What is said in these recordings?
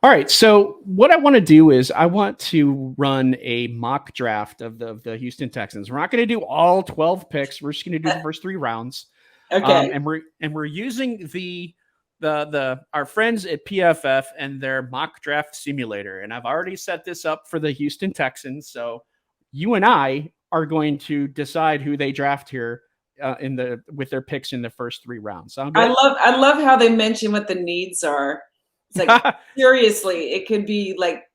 All right. So what I want to do is I want to run a mock draft of the Houston Texans. We're not going to do all 12 picks. We're just going to do the first 3 rounds. Okay. And we're using our friends at PFF and their mock draft simulator. And I've already set this up for the Houston Texans. So you and I are going to decide who they draft here with their picks in the first 3 rounds. Sound good? I love how they mention what the needs are. It's like seriously, it could be like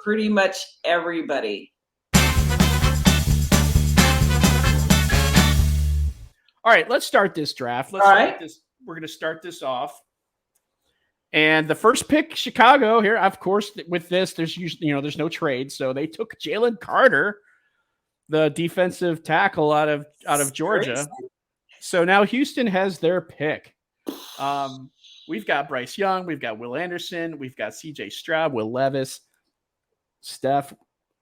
pretty much everybody. All right, let's start this draft. We're going to start this off. And the first pick, Chicago here. Of course, with this, there's no trade, so they took Jalen Carter, the defensive tackle out of Georgia. So now Houston has their pick. We've got Bryce Young, we've got Will Anderson, we've got CJ Stroud, Will Levis, Steph.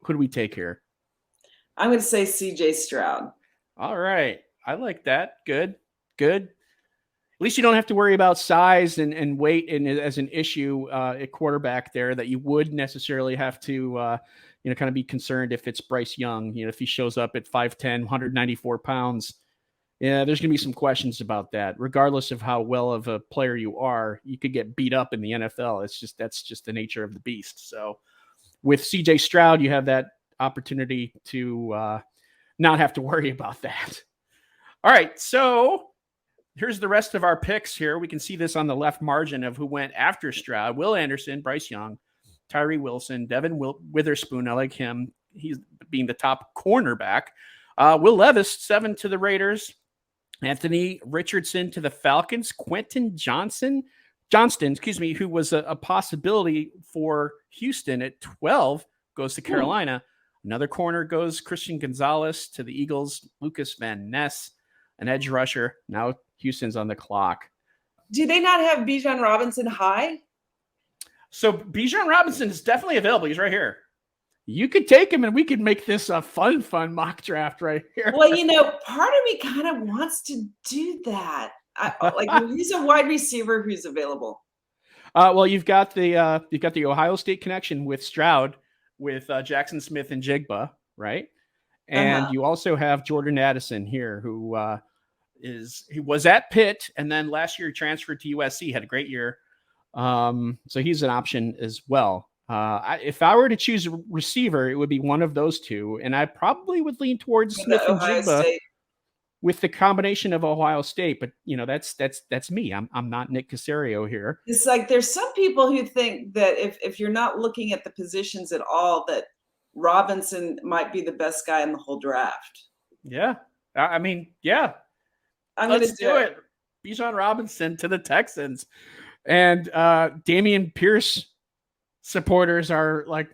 Who do we take here? I'm going to say CJ Stroud. All right. I like that. Good. At least you don't have to worry about size and weight as an issue at quarterback there that you would necessarily have to, kind of be concerned if it's Bryce Young. If he shows up at 5'10", 194 pounds, yeah, there's going to be some questions about that. Regardless of how well of a player you are, you could get beat up in the NFL. That's just the nature of the beast. So with CJ Stroud, you have that opportunity to not have to worry about that. All right, so here's the rest of our picks here. We can see this on the left margin of who went after Stroud. Will Anderson, Bryce Young, Tyree Wilson, Devin Witherspoon. I like him. He's being the top cornerback. Will Levis, 7 to the Raiders. Anthony Richardson to the Falcons. Quentin Johnston, who was a possibility for Houston at 12, goes to Carolina. Another corner goes Christian Gonzalez to the Eagles. Lucas Van Ness, an edge rusher. Now Houston's on the clock. Do they not have Bijan Robinson high? So Bijan Robinson is definitely available. He's right here. You could take him and we could make this a fun mock draft right here. Well, part of me kind of wants to do that. Who's a wide receiver who's available? Well, you've got the Ohio State connection with Stroud, with Jackson Smith and Jigba, right? And you also have Jordan Addison here, who he was at Pitt and then last year transferred to USC, had a great year. So he's an option as well. If I were to choose a receiver, it would be one of those two, and I probably would lean towards Smith and Jigba with the combination of Ohio State. But that's me. I'm not Nick Caserio here. It's like there's some people who think that if you're not looking at the positions at all, that Robinson might be the best guy in the whole draft. Yeah, I mean, yeah. Let's do it. Bijan Robinson to the Texans, and Dameon Pierce supporters are like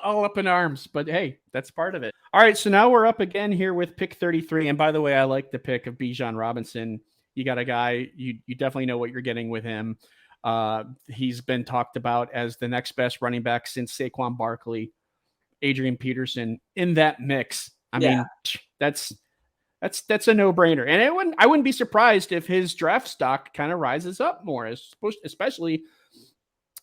all up in arms, but hey, that's part of it. All right, so now we're up again here with pick 33, and by the way, I like the pick of Bijan Robinson. You got a guy, you definitely know what you're getting with him. He's been talked about as the next best running back since Saquon Barkley, Adrian Peterson in that mix. I mean, that's a no-brainer, and I wouldn't be surprised if his draft stock kind of rises up more, especially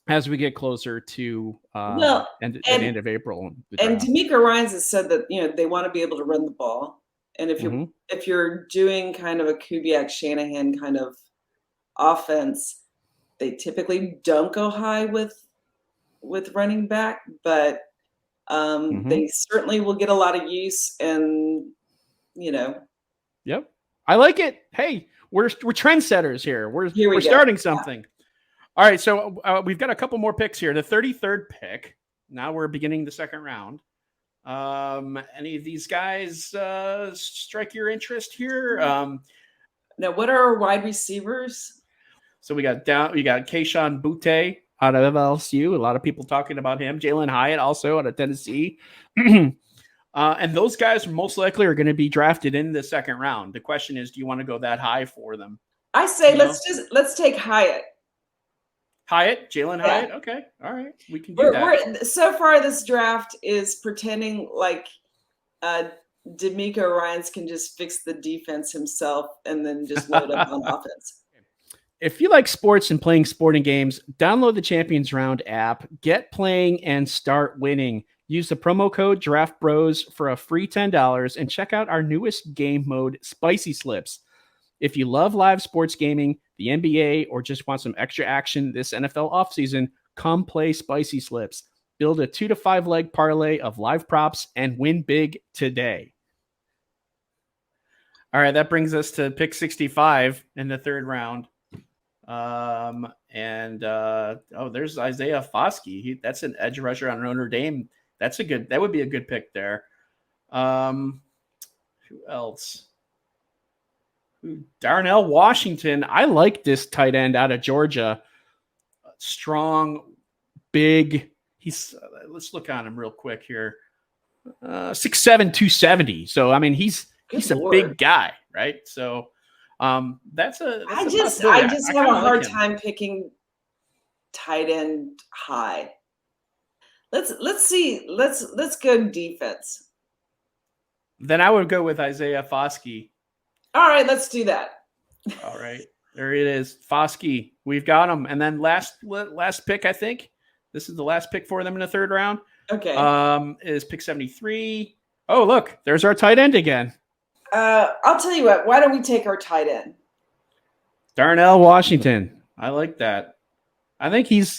as we get closer to the end of April. And Demeco Ryans has said that they want to be able to run the ball, and if you're doing kind of a Kubiak Shanahan kind of offense, they typically don't go high with running back, but they certainly will get a lot of use, and Yep, I like it. Hey, we're trendsetters here. We're starting something. All right, so we've got a couple more picks here. The 33rd pick. Now we're beginning the second round. Any of these guys strike your interest here? Now, what are our wide receivers? So we got Keyshawn Butte out of LSU. A lot of people talking about him. Jalen Hyatt also out of Tennessee. And those guys most likely are going to be drafted in the second round. The question is, do you want to go that high for them? I say let's take Hyatt. Jalen Hyatt. Okay, all right, we can do that. So far, this draft is pretending like Demeco Ryans can just fix the defense himself and then just load up on offense. If you like sports and playing sporting games, download the Champions Round app, get playing, and start winning. Use the promo code DraftBros for a free $10 and check out our newest game mode, Spicy Slips. If you love live sports gaming, the NBA, or just want some extra action this NFL offseason, come play Spicy Slips. Build a 2 to 5 leg parlay of live props and win big today. All right, that brings us to pick 65 in the third round. There's Isaiah Foskey. That's an edge rusher on Notre Dame. That would be a good pick there. Who else? Darnell Washington. I like this tight end out of Georgia. Strong, big. Let's look on him real quick here. 6'7", 270. So, I mean, he's a big guy, right? So, that's a I just have a hard time picking tight end high. Let's go defense. Then I would go with Isaiah Foskey. All right, let's do that. All right, there it is, Foskey. We've got him. And then last pick, I think this is the last pick for them in the third round. Okay. Is pick 73. Oh, look, there's our tight end again. I'll tell you what. Why don't we take our tight end? Darnell Washington. I like that. I think he's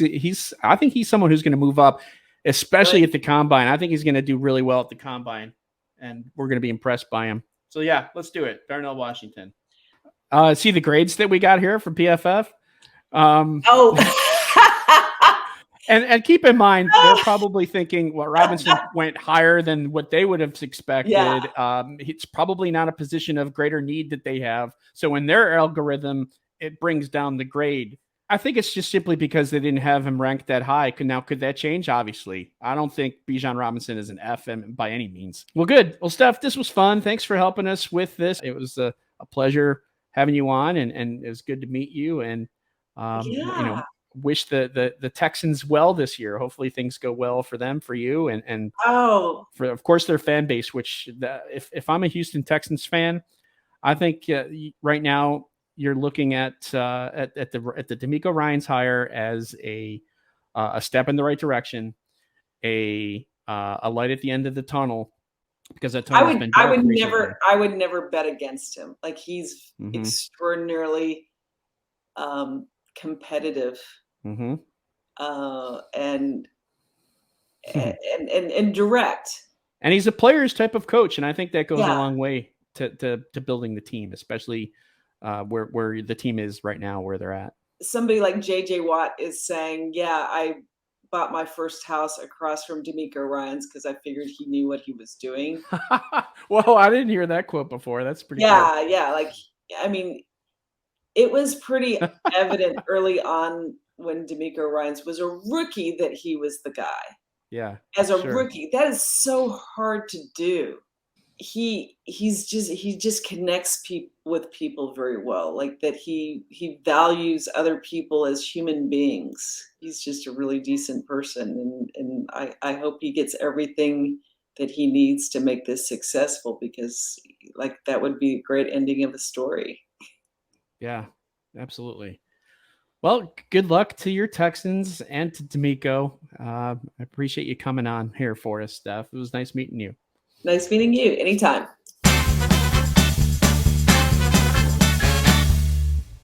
someone who's going to move up, especially at the combine. I think he's going to do really well at the combine, and we're going to be impressed by him. So yeah, let's do it. Darnell Washington. See the grades that we got here from PFF. And keep in mind, they're probably thinking, well, Robinson went higher than what they would have expected. Yeah. It's probably not a position of greater need that they have. So in their algorithm, it brings down the grade. I think it's just simply because they didn't have him ranked that high. Could that change? Obviously. I don't think Bijan Robinson is an F by any means. Well, good. Well, Steph, this was fun. Thanks for helping us with this. It was a pleasure having you on, and it was good to meet you. And, wish the Texans well this year. Hopefully things go well for them, for you, and for, of course, their fan base, which if I'm a Houston Texans fan, I think right now you're looking at the Demeco Ryans hire as a step in the right direction, a light at the end of the tunnel, because that tunnel's been dark recently. I would never bet against him. Like, he's extraordinarily competitive, and direct. And he's a player's type of coach, and I think that goes a long way to building the team, especially where the team is right now, where they're at. Somebody like JJ Watt is saying, "Yeah, I bought my first house across from Demeco Ryans because I figured he knew what he was doing." Well, I didn't hear that quote before. That's pretty cool. Yeah. Like, I mean, it was pretty evident early on when Demeco Ryans was a rookie that he was the guy. Yeah. As a rookie, that is so hard to do. He just connects with people very well. Like, that he values other people as human beings. He's just a really decent person, and I hope he gets everything that he needs to make this successful, because like that would be a great ending of a story. Yeah, absolutely. Well, good luck to your Texans and to Demeco. I appreciate you coming on here for us, Steph. It was nice meeting you. Nice meeting you. Anytime.